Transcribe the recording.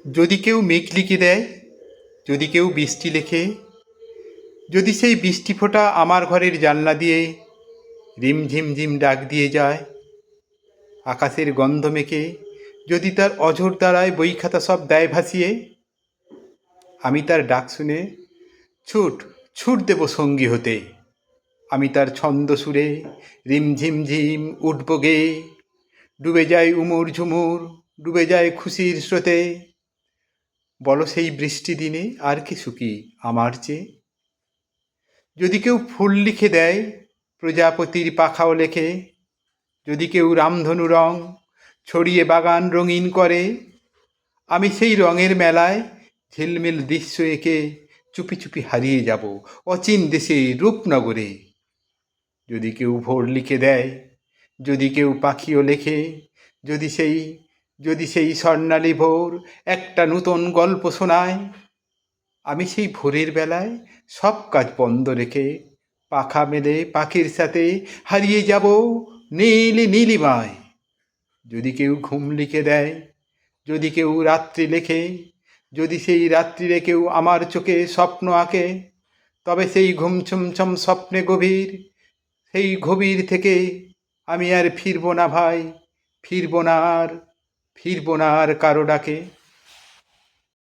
যদি কেউ মেঘ লিখে দেয়, যদি কেউ বৃষ্টি লেখে, যদি সেই বৃষ্টি ফোঁটা আমার ঘরের জানলা দিয়ে রিমঝিম ঝিম ডাক দিয়ে যায়, আকাশের গন্ধ মেখে যদি তার অঝোর দ্বারায় বই খাতা সব দেয় ভাসিয়ে, আমি তার ডাক শুনে ছুট ছুট দেব সঙ্গী হতে। আমি তার ছন্দ সুরে রিমঝিম ঝিম উঠব গেয়ে, ডুবে যায় উমুর ঝুমুর, ডুবে যায় খুশির স্রোতে। বলো সেই বৃষ্টি দিনে আর কি সুখী আমার চেয়ে। যদি কেউ ফুল লিখে দেয়, প্রজাপতির পাখাও লেখে, যদি কেউ রামধনু রং ছড়িয়ে বাগান রঙিন করে, আমি সেই রঙের মেলায় ঝিলমিল দৃশ্য এঁকে চুপি চুপি হারিয়ে যাব অচিন দেশে রূপনগরে। যদি কেউ ভোর লিখে দেয়, যদি কেউ পাখিও লেখে, যদি সেই যদি সেই স্বর্ণালী ভোর একটা নূতন গল্প শোনায়, আমি সেই ভোরের বেলায় সব কাজ বন্ধ রেখে পাখা মেলে পাখির সাথে হারিয়ে যাব নীল নীলিমায়। যদি কেউ ঘুম লিখে দেয়, যদি কেউ রাত্রি লেখে, যদি সেই রাত্রিরে কেউ আমার চোখে স্বপ্ন আঁকে, তবে সেই ঘুম ছুমছম স্বপ্নে গভীর, সেই গভীর থেকে আমি আর ফিরব না ভাই, ফিরব না আর, ফিরব না আর কারো ডাকে।